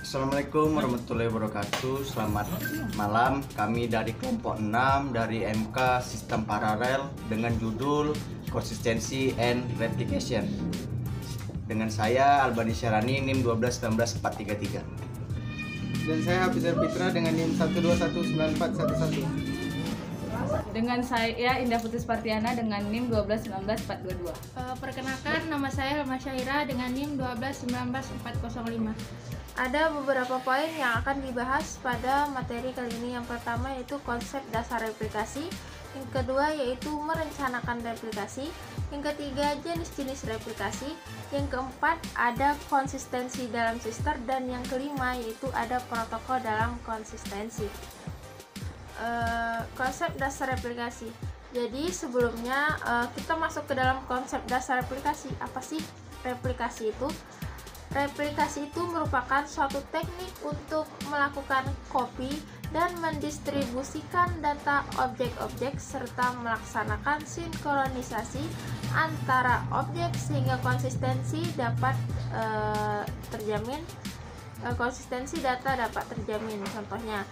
Assalamualaikum warahmatullahi wabarakatuh. Selamat malam. Kami dari kelompok 6 dari MK Sistem Paralel dengan judul Konsistensi and Replication. Dengan saya Albani Syarani NIM 1219433. Dan saya Hafizar Fitra dengan NIM 1219411. Dengan saya Indah Putri Spartiana dengan NIM 1219422. Perkenalkan, nama saya Helma Syaira dengan NIM 1219405. Ada beberapa poin yang akan dibahas pada materi kali ini. Yang pertama yaitu konsep dasar replikasi, yang kedua yaitu merencanakan replikasi, yang ketiga jenis-jenis replikasi, yang keempat ada konsistensi dalam sister, dan yang kelima yaitu ada protokol dalam konsistensi. Konsep dasar replikasi. Jadi sebelumnya kita masuk ke dalam konsep dasar replikasi. Apa sih replikasi itu? Replikasi itu merupakan suatu teknik untuk melakukan copy dan mendistribusikan data objek-objek serta melaksanakan sinkronisasi antara objek sehingga konsistensi dapat terjamin. Konsistensi data dapat terjamin. Contohnya,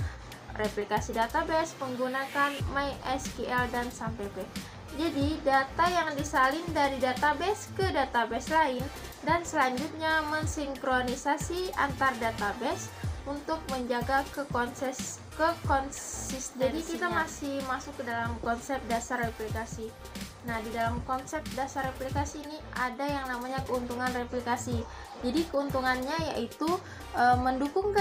replikasi database menggunakan MySQL dan SAMPP. Jadi, data yang disalin dari database ke database lain dan selanjutnya mensinkronisasi antar database untuk menjaga kekonsistensian. Jadi kita masih masuk ke dalam konsep dasar replikasi. Nah, di dalam konsep dasar replikasi ini ada yang namanya keuntungan replikasi. Jadi keuntungannya yaitu mendukung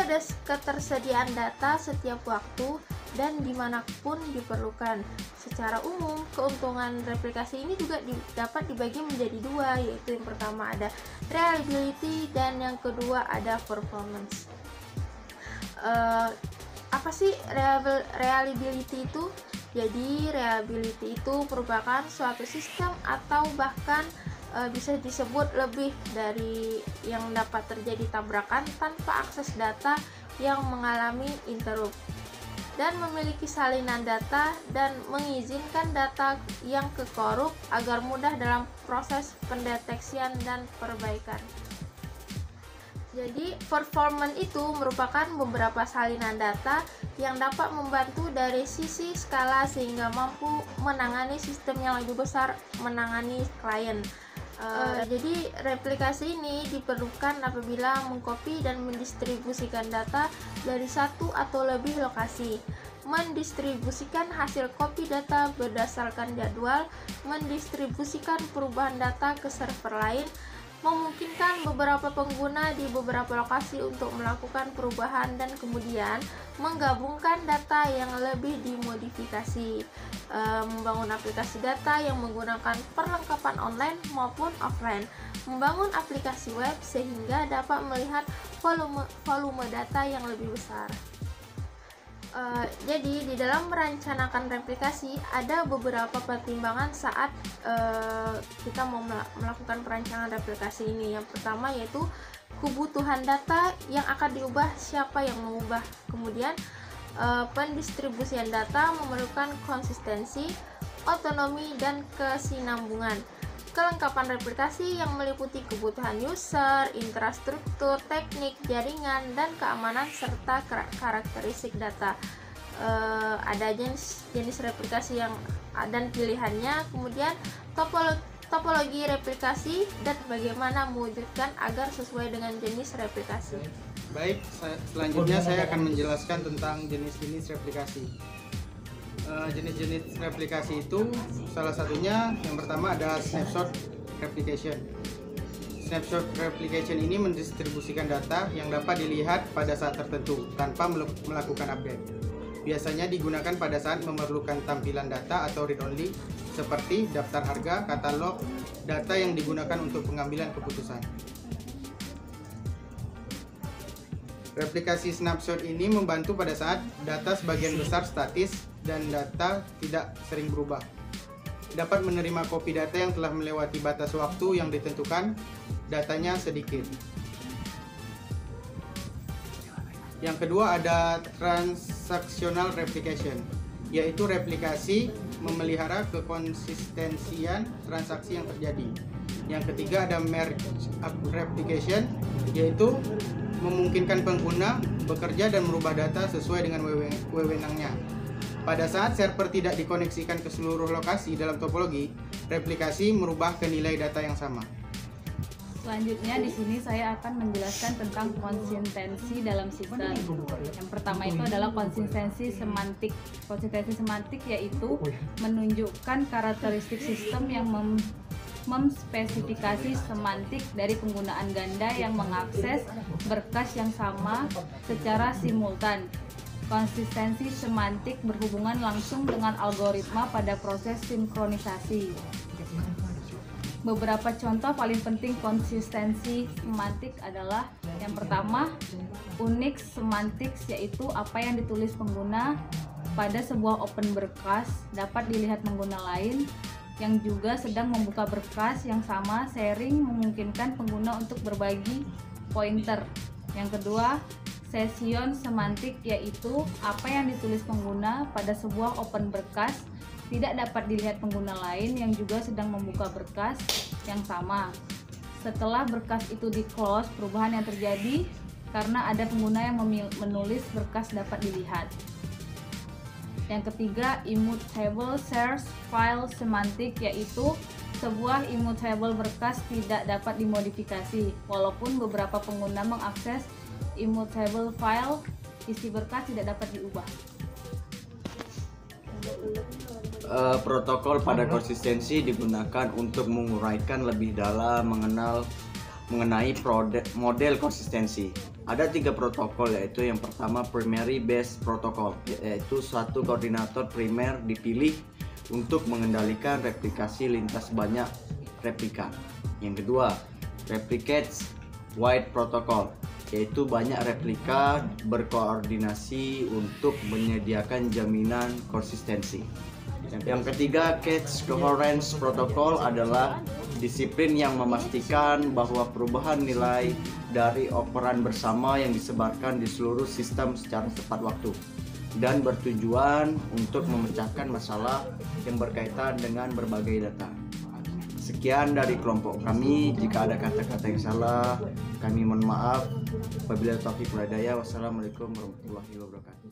ketersediaan data setiap waktu dan dimanapun diperlukan. Secara umum, keuntungan replikasi ini juga dapat dibagi menjadi dua, yaitu yang pertama ada reliability dan yang kedua ada performance. Apa sih reliability itu? Jadi reliability itu merupakan suatu sistem atau bahkan bisa disebut lebih dari yang dapat terjadi tabrakan tanpa akses data yang mengalami interrupt, dan memiliki salinan data dan mengizinkan data yang kekorup agar mudah dalam proses pendeteksian dan perbaikan. Jadi, performance itu merupakan beberapa salinan data yang dapat membantu dari sisi skala sehingga mampu menangani sistem yang lebih besar, menangani klien. Jadi replikasi ini diperlukan apabila mengcopy dan mendistribusikan data dari satu atau lebih lokasi, mendistribusikan hasil copy data berdasarkan jadwal, mendistribusikan perubahan data ke server lain, memungkinkan beberapa pengguna di beberapa lokasi untuk melakukan perubahan, dan kemudian menggabungkan data yang lebih dimodifikasi, membangun aplikasi data yang menggunakan perlengkapan online maupun offline, membangun aplikasi web sehingga dapat melihat volume data yang lebih besar. Jadi di dalam merencanakan replikasi ada beberapa pertimbangan saat kita mau melakukan perancangan replikasi ini. Yang pertama yaitu kebutuhan data yang akan diubah, siapa yang mengubah. Kemudian pendistribusian data memerlukan konsistensi, otonomi, dan kesinambungan. Kelengkapan replikasi yang meliputi kebutuhan user, infrastruktur, teknik, jaringan, dan keamanan, serta karakteristik data. Ada jenis replikasi yang dan pilihannya, kemudian topologi replikasi, dan bagaimana mewujudkan agar sesuai dengan jenis replikasi. Baik, selanjutnya saya akan menjelaskan tentang jenis-jenis replikasi. Jenis-jenis replikasi itu salah satunya yang pertama ada snapshot replication. Snapshot replication ini mendistribusikan data yang dapat dilihat pada saat tertentu tanpa melakukan update. Biasanya digunakan pada saat memerlukan tampilan data atau read only seperti daftar harga, katalog, data yang digunakan untuk pengambilan keputusan. Replikasi snapshot ini membantu pada saat data sebagian besar statis dan data tidak sering berubah. Dapat menerima copy data yang telah melewati batas waktu yang ditentukan, datanya sedikit. Yang kedua ada transactional replication, yaitu replikasi memelihara kekonsistensian transaksi yang terjadi. Yang ketiga ada merge replication, yaitu memungkinkan pengguna bekerja dan merubah data sesuai dengan wewenangnya. Pada saat server tidak dikoneksikan ke seluruh lokasi dalam topologi, replikasi merubah ke nilai data yang sama. Selanjutnya di sini saya akan menjelaskan tentang konsistensi dalam sistem. Yang pertama itu adalah konsistensi semantik. Konsistensi semantik yaitu menunjukkan karakteristik sistem yang memspesifikasi semantik dari penggunaan ganda yang mengakses berkas yang sama secara simultan. Konsistensi semantik berhubungan langsung dengan algoritma pada proses sinkronisasi. Beberapa contoh paling penting konsistensi semantik adalah yang pertama, Unix semantics, yaitu apa yang ditulis pengguna pada sebuah open berkas dapat dilihat pengguna lain yang juga sedang membuka berkas yang sama. Sharing memungkinkan pengguna untuk berbagi pointer. Yang kedua, session semantik, yaitu apa yang ditulis pengguna pada sebuah open berkas tidak dapat dilihat pengguna lain yang juga sedang membuka berkas yang sama. Setelah berkas itu di-close, perubahan yang terjadi karena ada pengguna yang menulis berkas dapat dilihat. Yang ketiga, immutable source file semantik, yaitu sebuah immutable berkas tidak dapat dimodifikasi. Walaupun beberapa pengguna mengakses immutable file, isi berkas tidak dapat diubah. Protokol pada konsistensi digunakan untuk menguraikan lebih dalam mengenai model konsistensi. Ada 3 protokol, yaitu yang pertama primary based protocol, yaitu suatu koordinator primer dipilih untuk mengendalikan replikasi lintas banyak replika. Yang kedua, replicates wide protocol, yaitu banyak replika berkoordinasi untuk menyediakan jaminan konsistensi. Yang ketiga, cache coherence protocol adalah disiplin yang memastikan bahwa perubahan nilai dari operan bersama yang disebarkan di seluruh sistem secara tepat waktu dan bertujuan untuk memecahkan masalah yang berkaitan dengan berbagai data. Sekian dari kelompok kami. Jika ada kata-kata yang salah, kami mohon maaf. Wabillahi taufiq wal hidayah. Wassalamualaikum warahmatullahi wabarakatuh.